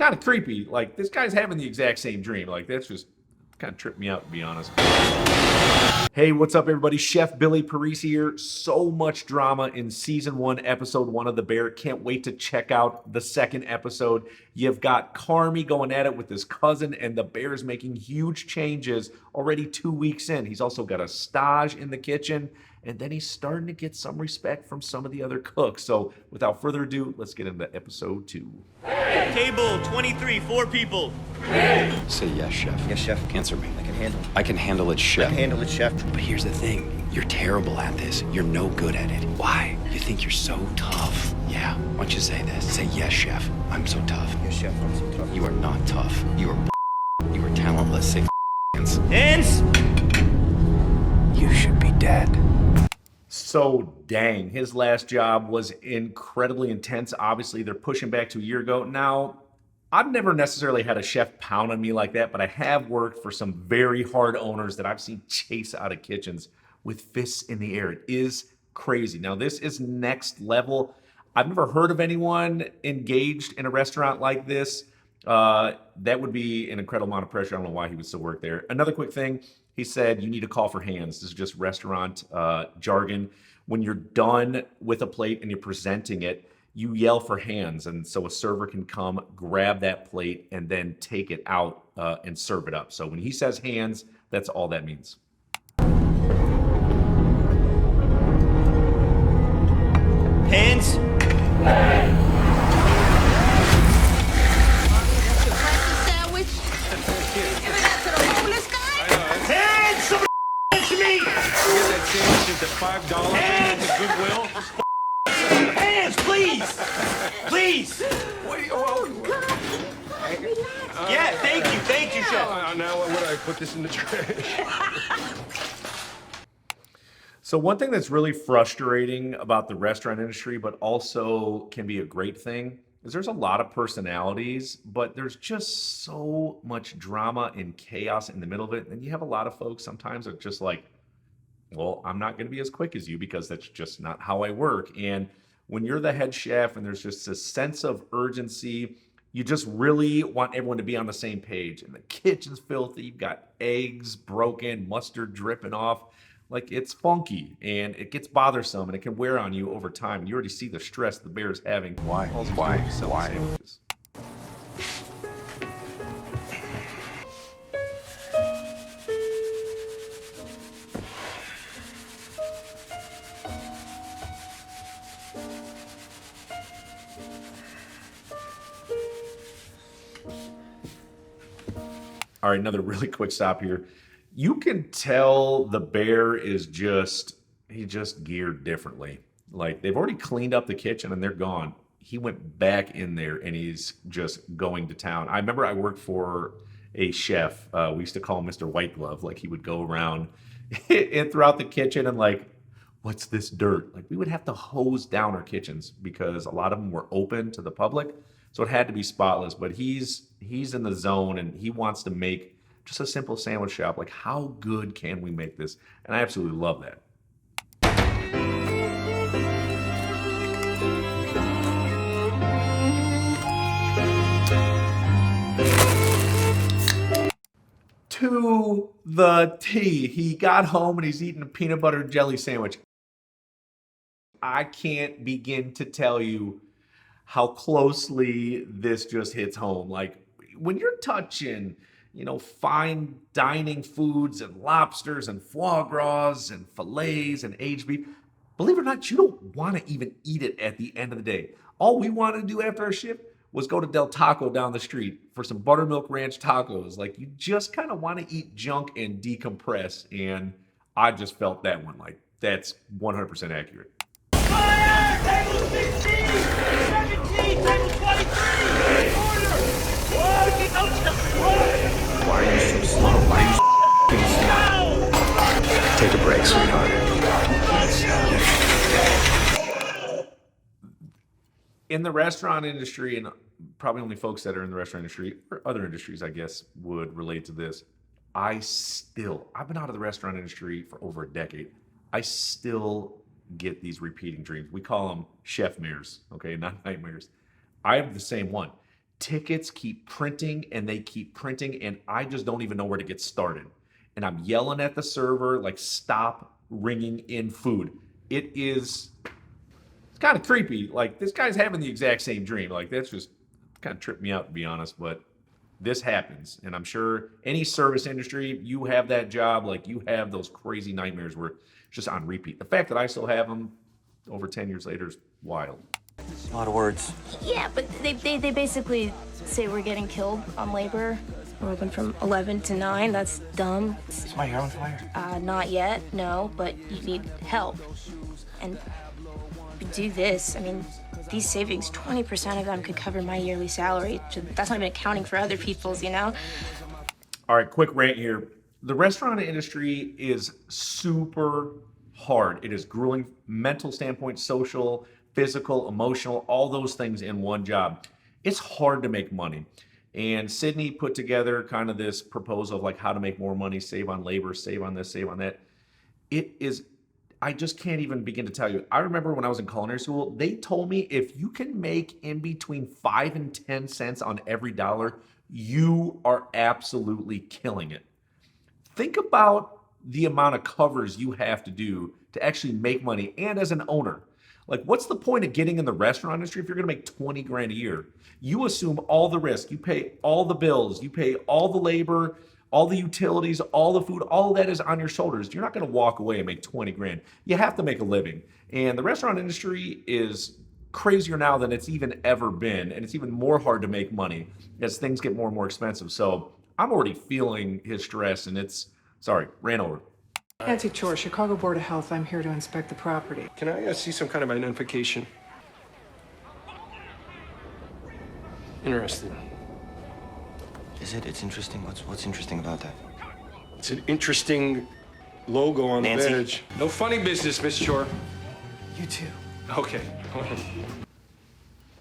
kind of creepy. Like, this guy's having the exact same dream. Like, that's just kind of tripped me out, to be honest. Hey, what's up, everybody? Chef Billy Parisi here. So much drama in season 1, episode 1 of The Bear. Can't wait to check out the second episode. You've got Carmi going at it with his cousin, and the Bear's making huge changes already 2 weeks in. He's also got a stage in the kitchen, and then he's starting to get some respect from some of the other cooks. So without further ado, let's get into episode 2. Table 23, 4 people. Say yes, chef. Yes, chef. Answer me. I can handle it. I can handle it, chef. I can handle it, chef. But here's the thing. You're terrible at this. You're no good at it. Why? You think you're so tough. Yeah. Why don't you say this? Say yes, chef. I'm so tough. Yes, chef. I'm so tough. You are not tough. You are You are talentless. Say hands. Hands. You should be dead. So dang, his last job was incredibly intense. Obviously, they're pushing back to a year ago. Now, I've never necessarily had a chef pound on me like that, but I have worked for some very hard owners that I've seen chase out of kitchens with fists in the air. It is crazy. Now, this is next level. I've never heard of anyone engaged in a restaurant like this. That would be an incredible amount of pressure. I don't know why he would still work there. Another quick thing, he said you need to call for hands. This is just restaurant jargon. When you're done with a plate and you're presenting it, you yell for hands, and so a server can come, grab that plate, and then take it out and serve it up. So when he says hands, that's all that means. Hands. Sandwich. Give that to the homeless guy. Hands. Somebody to me. Get that sandwich into $5 Hands. at Goodwill. Hands, please. Please. Yeah, thank you, chef. Now what would I put this in the trash? So one thing that's really frustrating about the restaurant industry, but also can be a great thing, is there's a lot of personalities, but there's just so much drama and chaos in the middle of it. And you have a lot of folks sometimes that are just like, well, I'm not going to be as quick as you because that's just not how I work. And when you're the head chef and there's just a sense of urgency, you just really want everyone to be on the same page. And the kitchen's filthy, you've got eggs broken, mustard dripping off. Like, it's funky and it gets bothersome and it can wear on you over time. And you already see the stress the Bear's having. Why? All he's Why? doing is selling Why? sandwiches. All right, another really quick stop here. You can tell the Bear is he just geared differently. Like, they've already cleaned up the kitchen and they're gone. He went back in there and he's just going to town. I remember I worked for a chef. We used to call him Mr. White Glove. Like, he would go around and throughout the kitchen and like, what's this dirt? Like, we would have to hose down our kitchens because a lot of them were open to the public. So it had to be spotless, but he's in the zone and he wants to make just a simple sandwich shop. Like, how good can we make this? And I absolutely love that. To the T. He got home and he's eating a peanut butter and jelly sandwich. I can't begin to tell you how closely this just hits home. Like, when you're touching, fine dining foods and lobsters and foie gras and fillets and aged beef, believe it or not, you don't want to even eat it at the end of the day. All we wanted to do after our shift was go to Del Taco down the street for some buttermilk ranch tacos. Like, you just kind of want to eat junk and decompress. And I just felt that one. Like, that's 100% accurate. Fire! Table 16, 17, table 23. Order. Why are you so slow? Why are you slow? Take a break, sweetheart. In the restaurant industry, and probably only folks that are in the restaurant industry or other industries, I guess, would relate to this. I've been out of the restaurant industry for over a decade. I still get these repeating dreams. We call them chef mares, okay, not nightmares. I have the same one. tickets keep printing and they keep printing, and I just don't even know where to get started. And I'm yelling at the server, like, stop ringing in food. It's kind of creepy. Like, this guy's having the exact same dream. Like, that's just kind of tripped me out, to be honest. But this happens. And I'm sure any service industry, you have that job, like, you have those crazy nightmares where it's just on repeat. The fact that I still have them over 10 years later is wild. A lot of words. Yeah, but they basically say we're getting killed on labor. We're working from 11 to 9. That's dumb. Is my hair on fire? Not yet, no, but you need help. And we do this. I mean, these savings, 20% of them could cover my yearly salary. That's not even accounting for other people's, you know? All right, quick rant here. The restaurant industry is super hard. It is grueling, mental standpoint, social, physical, emotional, all those things in one job. It's hard to make money. And Sydney put together kind of this proposal of like how to make more money, save on labor, save on this, save on that. It is, I just can't even begin to tell you. I remember when I was in culinary school, they told me if you can make in between 5 and 10 cents on every dollar, you are absolutely killing it. Think about the amount of covers you have to do to actually make money, and as an owner. Like, what's the point of getting in the restaurant industry if you're gonna make 20 grand a year? You assume all the risk, you pay all the bills, you pay all the labor, all the utilities, all the food, all of that is on your shoulders. You're not gonna walk away and make 20 grand. You have to make a living. And the restaurant industry is crazier now than it's even ever been. And it's even more hard to make money as things get more and more expensive. So I'm already feeling his stress, and sorry, ran over. Nancy Chor, Chicago Board of Health. I'm here to inspect the property. Can I see some kind of identification? Interesting. Is it? It's interesting. What's interesting about that? It's an interesting logo on Nancy? the badge. No funny business, Miss Chor. You too. Okay.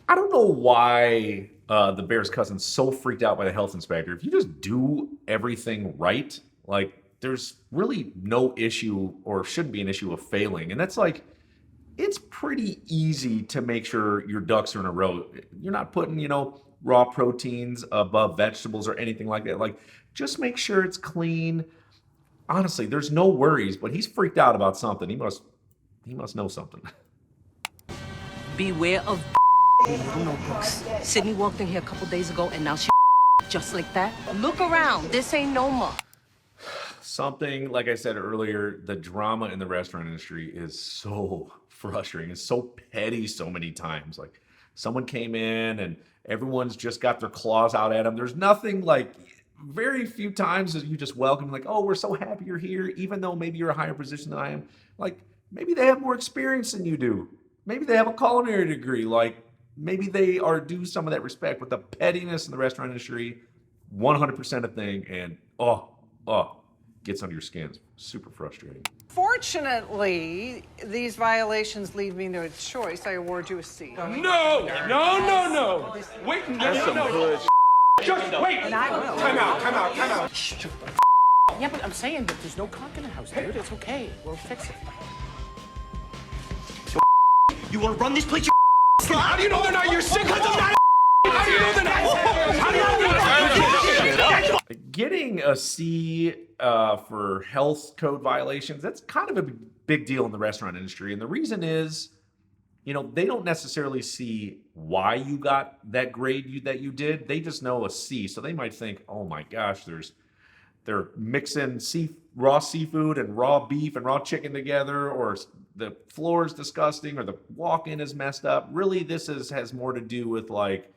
I don't know why the Bears' cousin's so freaked out by the health inspector. If you just do everything right, like, there's really no issue or shouldn't be an issue of failing. And that's like, it's pretty easy to make sure your ducks are in a row. You're not putting, raw proteins above vegetables or anything like that. Like, just make sure it's clean. Honestly, there's no worries, but he's freaked out about something. He must know something. Beware of little notebooks. Sydney walked in here a couple days ago, and now she just like that. Look around. This ain't no more. Something, like I said earlier, the drama in the restaurant industry is so frustrating. It's so petty so many times. Like, someone came in and everyone's just got their claws out at them. There's nothing, like, very few times that you just welcome, like, oh, we're so happy you're here, even though maybe you're a higher position than I am. Like, maybe they have more experience than you do. Maybe they have a culinary degree. Like, maybe they are due some of that respect. But the pettiness in the restaurant industry, 100% a thing. And, gets under your skin. It's super frustrating. Fortunately, these violations leave me no choice. I award you a C. No! Wait, no. Just wait! And I will. Time out. Yeah, but I'm saying that there's no cock in the house, dude. It's okay. We'll fix it. You want to run this place, How do you know they're not your siblings? How do you know they're not? How do you know they're not? Getting a C for health code violations, that's kind of a big deal in the restaurant industry. And the reason is, they don't necessarily see why you got that grade that you did. They just know a C. So they might think, oh my gosh, they're mixing raw seafood and raw beef and raw chicken together, or the floor is disgusting, or the walk-in is messed up. Really, this has more to do with, like,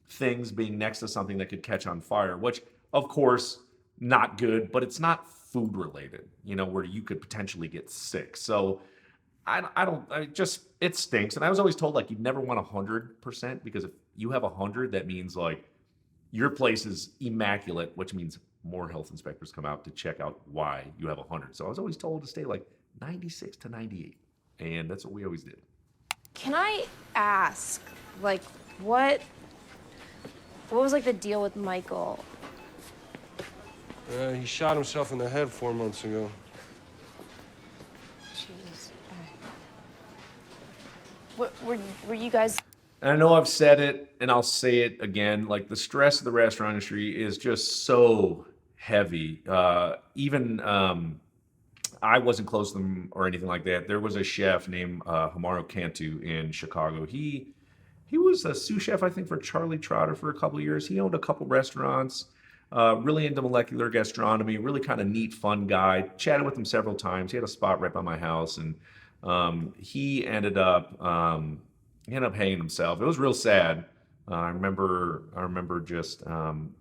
things being next to something that could catch on fire, which, of course, not good, but it's not food related, where you could potentially get sick. So it stinks. And I was always told, like, you never want 100%, because if you have 100, that means, like, your place is immaculate, which means more health inspectors come out to check out why you have 100. So I was always told to stay like 96 to 98. And that's what we always did. Can I ask, like, what was, like, the deal with Michael? He shot himself in the head 4 months ago. Jeez. What, were you guys... And I know I've said it and I'll say it again, like the stress of the restaurant industry is just so heavy. Even I wasn't close to them or anything like that. There was a chef named Hamaru Cantu in Chicago. He was a sous chef, I think, for Charlie Trotter for a couple of years. He owned a couple restaurants, really into molecular gastronomy, really kind of neat, fun guy. Chatted with him several times. He had a spot right by my house, and he ended up hanging himself. It was real sad. I remember just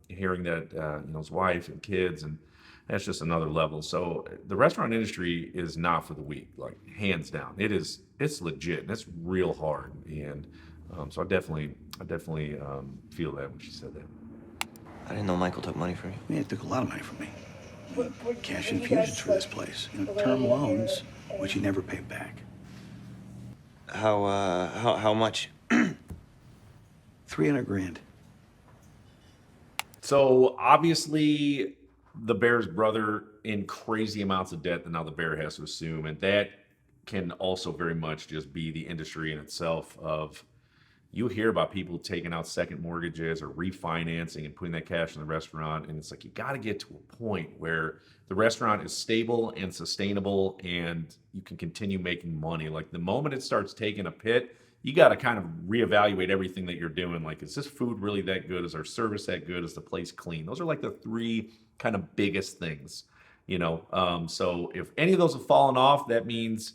hearing that his wife and kids, and that's just another level. So the restaurant industry is not for the weak, like hands down. It's legit and it's real hard. And so I definitely feel that when she said that. I didn't know Michael took money from you. Yeah, he took a lot of money from me. Cash infusions for this place. Term loans, which he never paid back. How much? 300 grand. So obviously the Bear's brother in crazy amounts of debt that now the Bear has to assume. And that can also very much just be the industry in itself of, you hear about people taking out second mortgages or refinancing and putting that cash in the restaurant. And it's like, you got to get to a point where the restaurant is stable and sustainable and you can continue making money. Like the moment it starts taking a pit, you got to kind of reevaluate everything that you're doing. Like, is this food really that good? Is our service that good? Is the place clean? Those are like the three kind of biggest things, So if any of those have fallen off, that means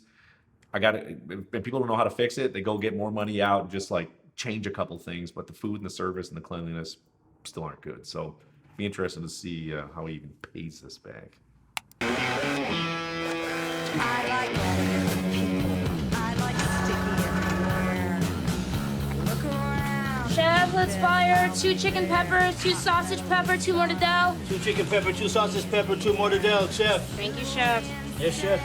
if people don't know how to fix it, they go get more money out and just like change a couple things, but the food and the service and the cleanliness still aren't good. So be interested to see how he even pays this back. Chef, let's fire 2 chicken peppers, 2 sausage pepper, 2 mortadelle. 2 chicken pepper, 2 sausage pepper, 2 mortadelle, chef. Thank you, chef. Yes, chef.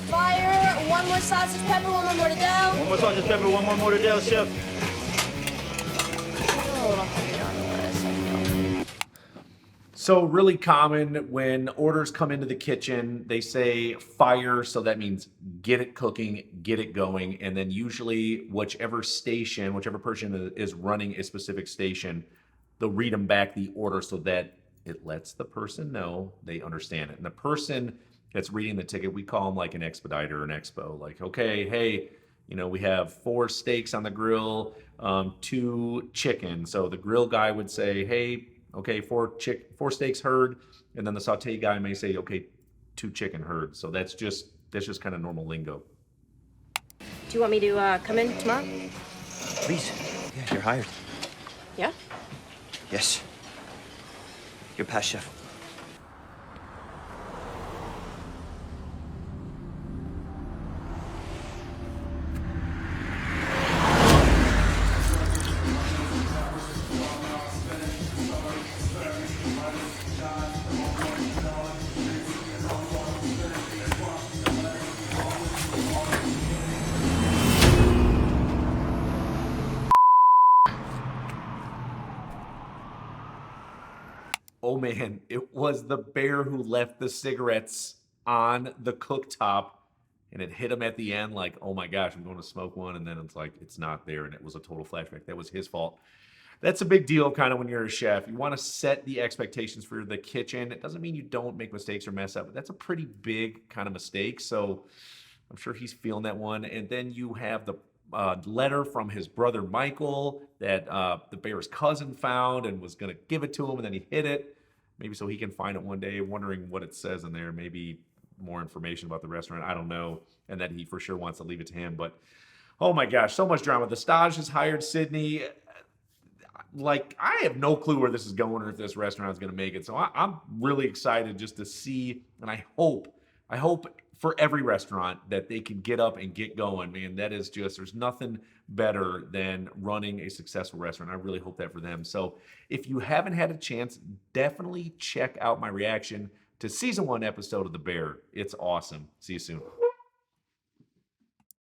Fire 1 more sausage pepper, 1 more mortadelle. 1 more sausage pepper, 1 more mortadelle, chef. So really common when orders come into the kitchen, they say fire, so that means get it cooking, get it going, and then usually whichever person is running a specific station, they'll read them back the order so that it lets the person know they understand it. And the person that's reading the ticket, we call them like an expediter or an expo. Like, okay, hey, we have 4 steaks on the grill, 2 chicken. So the grill guy would say, hey, okay, 4 steaks heard, and then the saute guy may say, okay, 2 chicken heard. So that's just kind of normal lingo. Do you want me to come in tomorrow? Please. Yeah, you're hired. Yeah? Yes. You're past chef. Oh man, it was the Bear who left the cigarettes on the cooktop, and it hit him at the end like, oh my gosh, I'm going to smoke one, and then it's like, it's not there, and it was a total flashback. That was his fault. That's a big deal kind of when you're a chef. You want to set the expectations for the kitchen. It doesn't mean you don't make mistakes or mess up, but that's a pretty big kind of mistake. So I'm sure he's feeling that one. And then you have the letter from his brother Michael that the Bear's cousin found and was going to give it to him, and then he hid it. Maybe so he can find it one day, wondering what it says in there. Maybe more information about the restaurant. I don't know. And that he for sure wants to leave it to him. But, oh my gosh, so much drama. The Stage has hired Sydney. Like, I have no clue where this is going or if this restaurant is going to make it. So I'm really excited just to see. And I hope for every restaurant that they can get up and get going, man. That is just, there's nothing better than running a successful restaurant. I really hope that for them. So if you haven't had a chance, definitely check out my reaction to season 1 episode of The Bear. It's awesome. See you soon.